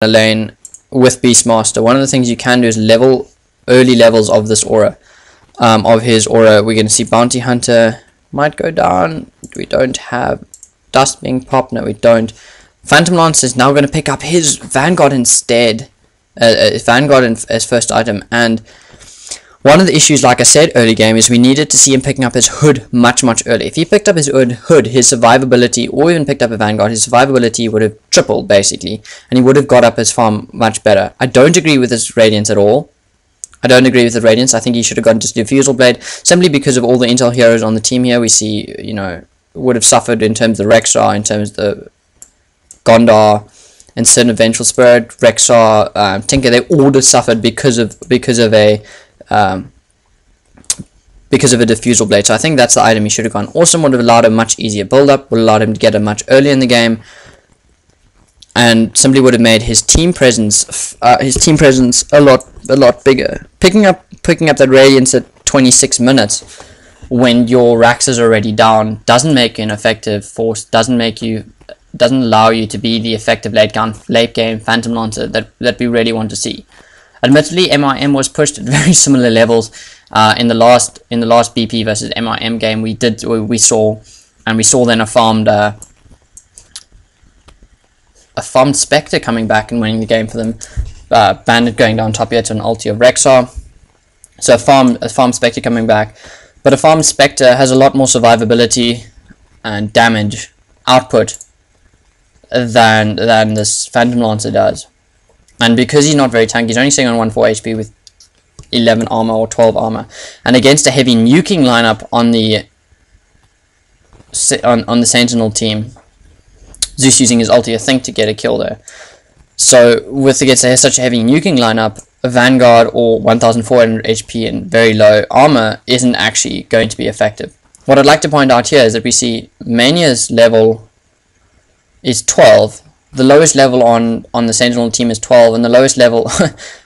a lane with Beastmaster. One of the things you can do is level early levels of this aura, of his aura. We're going to see Bounty Hunter might go down. We don't have Dust being popped. No, we don't. Phantom Lance is now going to pick up his Vanguard instead. Vanguard as first item. And one of the issues, like I said early game, is we needed to see him picking up his hood much earlier. If he picked up his hood, his survivability, or even picked up a Vanguard, his survivability would have tripled, basically. And he would have got up his farm much better. I don't agree with his Radiance at all. I don't agree with the Radiance. I think he should have gone to Diffusal Blade, simply because of all the intel heroes on the team here. We see, you know, would have suffered in terms of the Rexar, in terms of the Gondar, and certain Vengeful Spirit, Rexar, Tinker. They all would have suffered because of a Diffusal Blade. So I think that's the item he should have gone. Awesome would have allowed a much easier build up, would have allowed him to get it much earlier in the game, and simply would have made his team presence a lot bigger. Picking up that Radiance at 26 minutes when your Rax is already down doesn't make an effective force, doesn't allow you to be the effective late game Phantom Lancer that we really want to see. Admittedly, MYM was pushed at very similar levels in the last BP versus MYM game. We saw then a farmed Spectre coming back and winning the game for them. Bandit going down top here to an ulti of Rexar. So a farmed Spectre coming back, but a farmed Spectre has a lot more survivability and damage output than this Phantom Lancer does. And because he's not very tanky, he's only sitting on 1.4 HP with 11 armor or 12 armor, and against a heavy nuking lineup on the Sentinel team, Zeus using his ulti, I think, to get a kill there. So against such a heavy nuking lineup, a Vanguard or 1400 HP and very low armor isn't actually going to be effective. What I'd like to point out here is that we see Mania's level is 12. The lowest level on the Sentinel team is 12, and the lowest level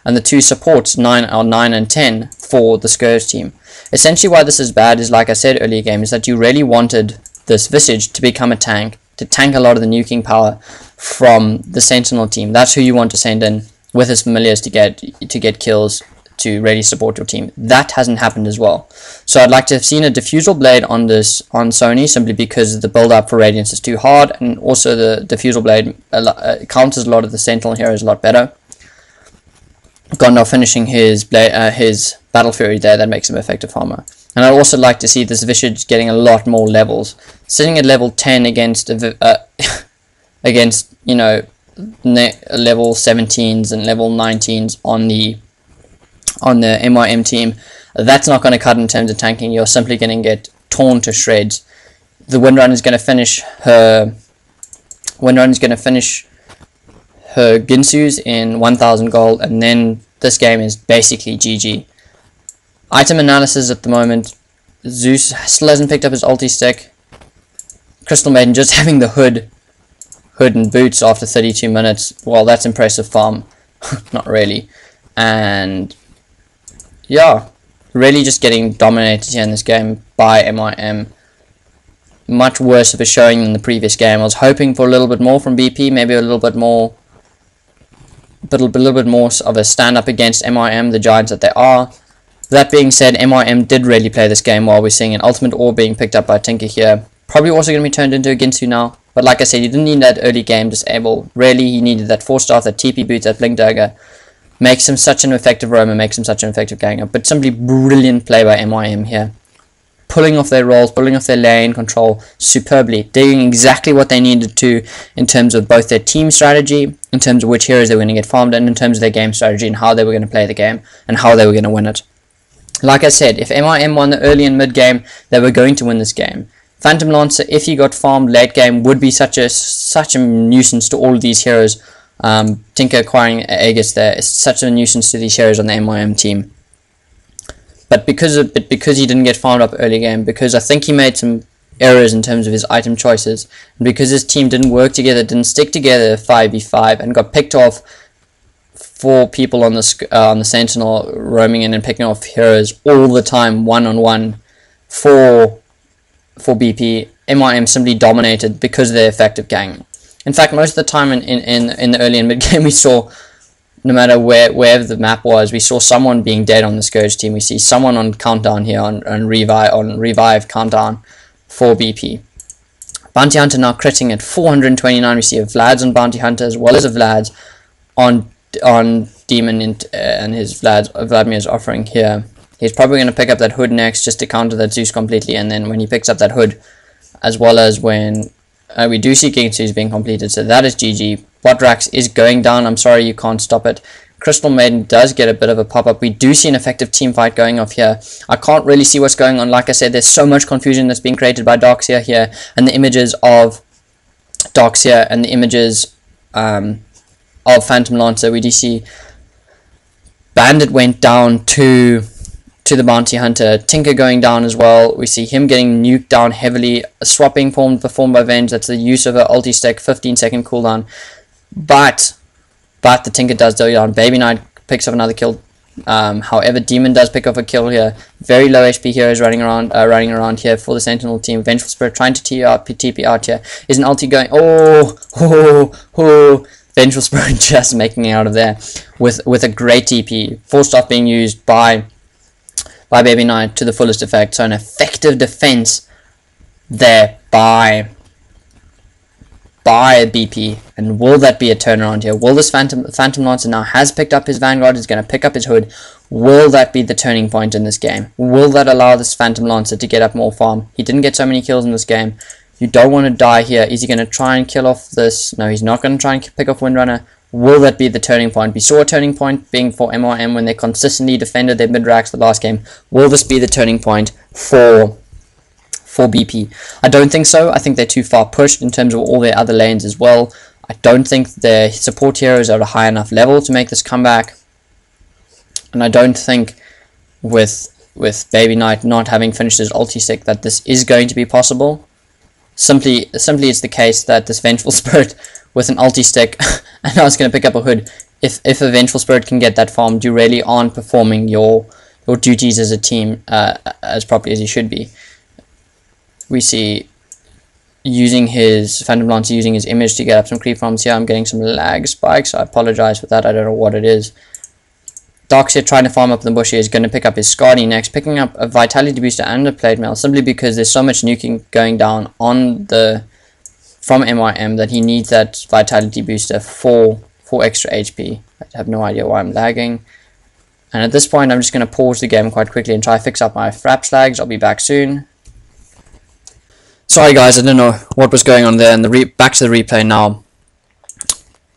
and the two supports 9 and 10 for the Scourge team. Essentially why this is bad is, like I said earlier game, is that you really wanted this Visage to become a tank, to tank a lot of the nuking power from the Sentinel team. That's who you want to send in with his familiars to get kills, to really support your team. That hasn't happened as well. So I'd like to have seen a Diffusal Blade on Sony, simply because the build up for Radiance is too hard, and also the Diffusal Blade counters a lot of the Sentinel heroes a lot better. Gondor finishing his Battle Fury there, that makes him effective farmer. And I'd also like to see this Visage getting a lot more levels, sitting at level 10 against against, you know, level 17s and level 19s on the MYM team. That's not going to cut in terms of tanking. You're simply going to get torn to shreds. The Windrun is going to finish her Ginsu's in 1000 gold, and then this game is basically GG. Item analysis at the moment: Zeus still hasn't picked up his ulti stick. Crystal Maiden just having the hood and boots after 32 minutes. Well, that's impressive farm. Not really. And yeah, really just getting dominated here in this game by MYM. Much worse of a showing than the previous game. I was hoping for a little bit more from BP, maybe a little bit more of a stand up against MYM, the giants that they are. That being said, MYM did really play this game well. We're seeing an ultimate ore being picked up by Tinker here. Probably also going to be turned into a Ginsu now. But like I said, you didn't need that early game disable. Really, you needed that 4-star, that TP boots, that Blink Dagger. Makes him such an effective roamer, makes him such an effective ganger. But simply brilliant play by MYM here. Pulling off their rolls, pulling off their lane control superbly. Doing exactly what they needed to in terms of both their team strategy, in terms of which heroes they were going to get farmed, and in terms of their game strategy and how they were going to play the game and how they were going to win it. Like I said, if MYM won the early and mid game, they were going to win this game. Phantom Lancer, if he got farmed late game, would be such a nuisance to all of these heroes. Tinker acquiring Aegis there is such a nuisance to these heroes on the MYM team. But because he didn't get farmed up early game, because I think he made some errors in terms of his item choices, and because his team didn't work together, didn't stick together 5v5, and got picked off 4 people on the Sentinel, roaming in and picking off heroes all the time, one-on-one for BP, MYM simply dominated because of their effective gang. In fact, most of the time in the early and mid game, we saw, no matter wherever the map was, we saw someone being dead on the Scourge team. We see someone on countdown here on revive countdown for BP. Bounty Hunter now critting at 429. We see a Vlad's on Bounty Hunter as well as a Vlad's on Demon and his Vladimir's offering here. He's probably going to pick up that hood next just to counter that Zeus completely, and then when he picks up that hood, as well as when we do see Ginsu's being completed, so that is GG. Botrax is going down. I'm sorry, you can't stop it. Crystal Maiden does get a bit of a pop-up. We do see an effective team fight going off here. I can't really see what's going on. Like I said, there's so much confusion that's being created by Darkseer here, and the images of Darkseer and the images of Phantom Lancer. We do see Bandit went down to the Bounty Hunter. Tinker going down as well. We see him getting nuked down heavily. A swap being performed by Venge. That's the use of her ulti stack, 15-second cooldown. But the Tinker does go down. Baby Knight picks up another kill. However, Demon does pick up a kill here. Very low HP heroes running around here for the Sentinel team. Vengeful Spirit trying to TP out here. Is an ulti going? Oh! Vengeful Spirit just making it out of there with a great TP. Full stop being used by Baby Knight to the fullest effect. So an effective defense there by BP. And will that be a turnaround here? Will this Phantom Lancer now has picked up his Vanguard, is going to pick up his hood? Will that be the turning point in this game? Will that allow this Phantom Lancer to get up more farm? He didn't get so many kills in this game. You don't want to die here. Is he going to try and kill off this? No, he's not going to try and pick off Windrunner. Will that be the turning point? We saw a turning point being for MYM when they consistently defended their mid-racks the last game. Will this be the turning point for BP? I don't think so. I think they're too far pushed in terms of all their other lanes as well. I don't think their support heroes are at a high enough level to make this comeback. And I don't think with Baby Knight not having finished his ulti stick that this is going to be possible. Simply it's the case that this Vengeful Spirit with an ulti stick and now it's going to pick up a hood. If a Vengeful Spirit can get that farmed, you really aren't performing your duties as a team as properly as you should be. We see using his Phantom Lancer, using his image to get up some creep farms here. I'm getting some lag spikes. I apologize for that. I don't know what it is. Darkseer trying to farm up in the bush here is going to pick up his Skadi next, picking up a Vitality Booster and a Plate Mail simply because there's so much nuking going down on from MYM that he needs that Vitality Booster for extra HP. I have no idea why I'm lagging. And at this point, I'm just going to pause the game quite quickly and try to fix up my fraps lags. I'll be back soon. Sorry guys, I don't know what was going on there. And back to the replay now.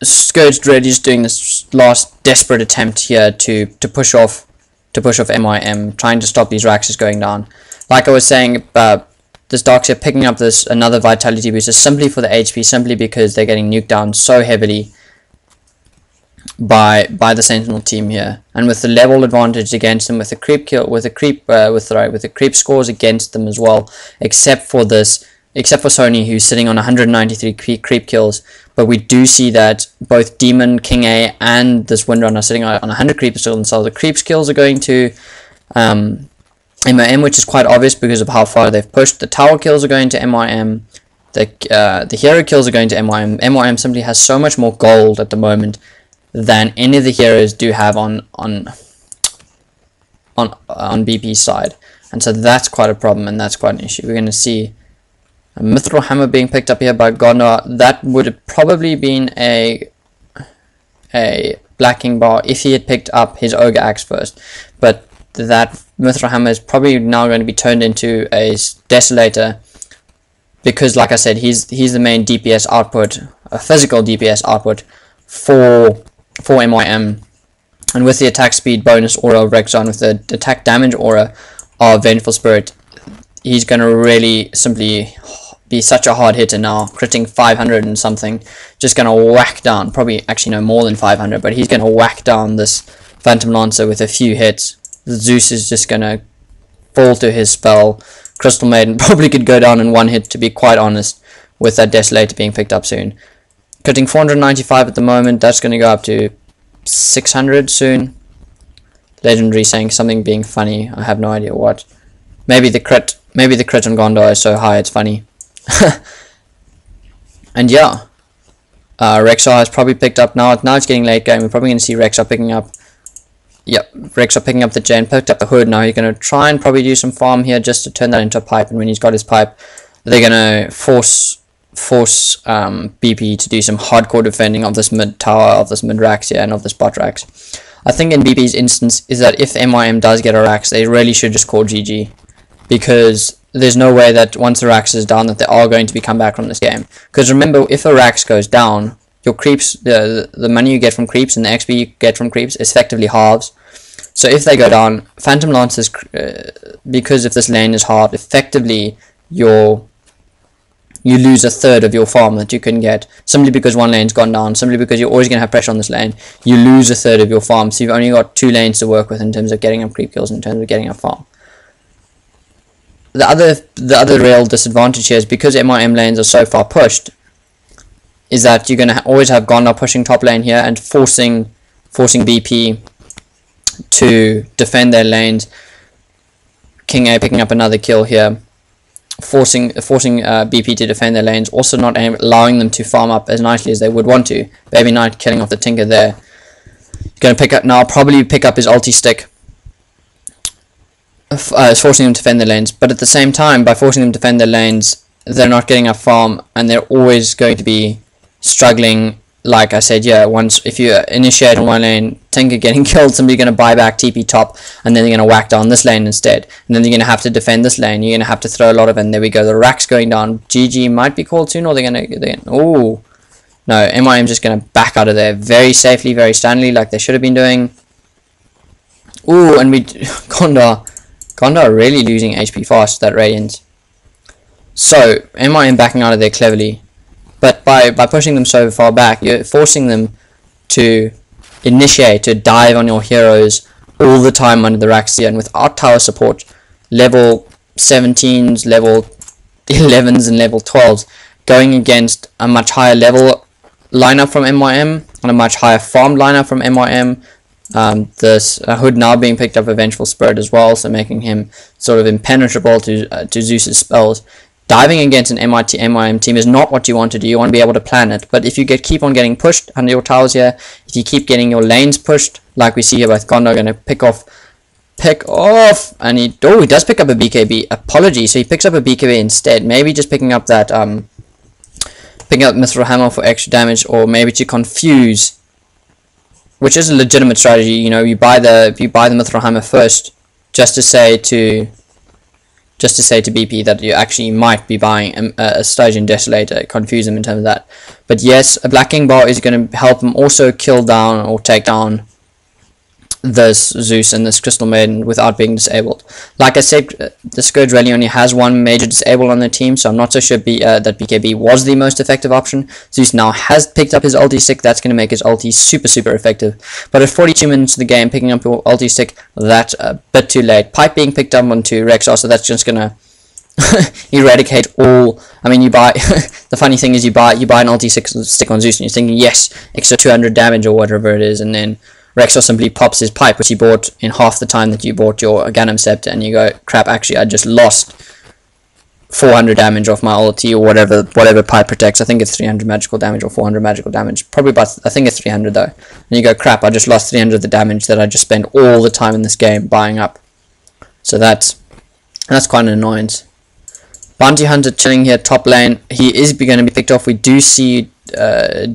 Scourge really just doing this last desperate attempt here to push off MYM, trying to stop these Raxes going down. Like I was saying about this Darkseer picking up another Vitality Booster simply for the HP, simply because they're getting nuked down so heavily by the Sentinel team here, and with the level advantage against them, with the creep scores against them as well, except for Sony, who's sitting on 193 creep kills. But we do see that both Demon, King A, and this Windrunner are sitting on 100 creeps still themselves. The creep skills are going to MYM, which is quite obvious because of how far they've pushed. The tower kills are going to MYM. The hero kills are going to MYM. MYM simply has so much more gold at the moment than any of the heroes do have on BP's side, and so that's quite a problem, and that's quite an issue. We're going to see a Mithril Hammer being picked up here by Gondor. That would have probably been a Black King bar if he had picked up his Ogre Axe first, but that Mithril Hammer is probably now going to be turned into a Desolator, because like I said, he's the main DPS output, a physical DPS output for MYM, and with the attack speed bonus aura of Rexon, with the attack damage aura of Vengeful Spirit, he's going to really simply be such a hard hitter now, critting 500 and something, just going to whack down, probably actually no more than 500, but he's going to whack down this Phantom Lancer with a few hits. Zeus is just going to fall to his spell. Crystal Maiden probably could go down in one hit, to be quite honest, with that Desolator being picked up soon. Cutting 495 at the moment, that's going to go up to 600 soon. Legendary saying something being funny, I have no idea what. Maybe the crit on Gondor is so high it's funny. And yeah, Rexar has probably picked up now. Now it's getting late game. We're probably going to see Rexar picking up. Yep, Rexar picking up the gen, picked up the hood. Now he's going to try and probably do some farm here just to turn that into a pipe. And when he's got his pipe, they're going to force BP to do some hardcore defending of this mid tower, of this mid racks here, and of this bot racks. I think in BP's instance is that if MYM does get a racks, they really should just call GG, because there's no way that once the racks is down that they are going to be come back from this game. Because remember, if a racks goes down, your creeps, the money you get from creeps and the XP you get from creeps is effectively halves. So if they go down, Phantom Lancers, because if this lane is halved, effectively you lose a third of your farm that you can get, simply because one lane's gone down, simply because you're always going to have pressure on this lane. You lose a third of your farm, so you've only got 2 lanes to work with in terms of getting up creep kills, in terms of getting up farm. The other real disadvantage here is because MYM lanes are so far pushed, is that you're going to always have Gondor pushing top lane here and forcing BP to defend their lanes. King A picking up another kill here, forcing BP to defend their lanes, also not allowing them to farm up as nicely as they would want to. Baby Knight killing off the Tinker there. Going to pick up now, probably pick up his ulti stick. It's forcing them to defend their lanes, but at the same time, by forcing them to defend their lanes, they're not getting up farm, and they're always going to be struggling. Like I said, yeah, once if you initiate on one lane, Tinker getting killed, somebody's going to buy back TP top, and then they're going to whack down this lane instead, and then you're going to have to defend this lane. You're going to have to throw a lot of it, and there we go, the rack's going down. GG might be called soon, or they're going to, oh, no, MYM's just going to back out of there very safely, very standardly, like they should have been doing. Ooh, and Gondor really losing HP fast, that Radiant. So, MYM backing out of there cleverly. But by pushing them so far back, you're forcing them to initiate, to dive on your heroes all the time under the racks here. And without tower support, level 17s, level 11s and level 12s, going against a much higher level lineup from MYM, and a much higher farmed lineup from MYM. This Hood now being picked up a Vengeful Spirit as well, so making him sort of impenetrable to Zeus's spells. Diving against an MYM team is not what you want to do. You want to be able to plan it. But if you keep on getting pushed under your towers here, if you keep getting your lanes pushed, like we see here with Gondor going to pick off, and he does pick up a BKB. Apologies, so he picks up a BKB instead. Maybe just picking up that picking up Mithril Hammer for extra damage, or maybe to confuse, which is a legitimate strategy. You know, you buy the Mithril Hammer first, just to say to BP that you actually might be buying a Stygian Desolator, confuse them in terms of that. But yes, a Black King Bar is going to help him also kill down or take down this Zeus and this Crystal Maiden without being disabled. Like I said, the Scourge really only has one major disable on their team, so I'm not so sure that BKB was the most effective option. Zeus now has picked up his ulti stick. That's going to make his ulti super effective. But at 42 minutes of the game, picking up your ulti stick, that's a bit too late. Pipe being picked up onto Rexar, so that's just going to eradicate all. I mean, you buy the funny thing is you buy an ulti stick on Zeus and you're thinking, yes, extra 200 damage or whatever it is, and then Rexar simply pops his pipe, which he bought in half the time that you bought your Ganem Scepter, and you go, crap, actually I just lost 400 damage off my ulti, or whatever pipe protects. I think it's 300 magical damage or 400 magical damage, probably about, I think it's 300 though. And you go, crap, I just lost 300 of the damage that I just spent all the time in this game buying up. So that's quite an annoyance. Bounty Hunter chilling here top lane. He is going to be picked off. We do see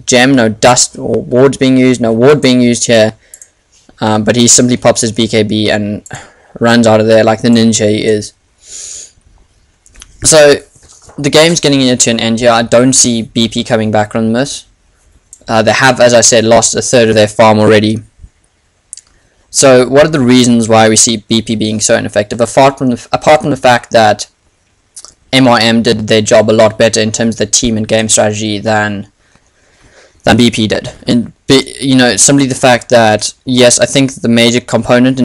gem, no dust or wards being used, no ward being used here. But he simply pops his BKB and runs out of there like the ninja he is. So the game's getting into an end here. I don't see BP coming back from this. They have, as I said, lost a third of their farm already. So what are the reasons why we see BP being so ineffective? Apart from the fact that MYM did their job a lot better in terms of the team and game strategy than BP did. And you know, simply the fact that, yes, I think the major component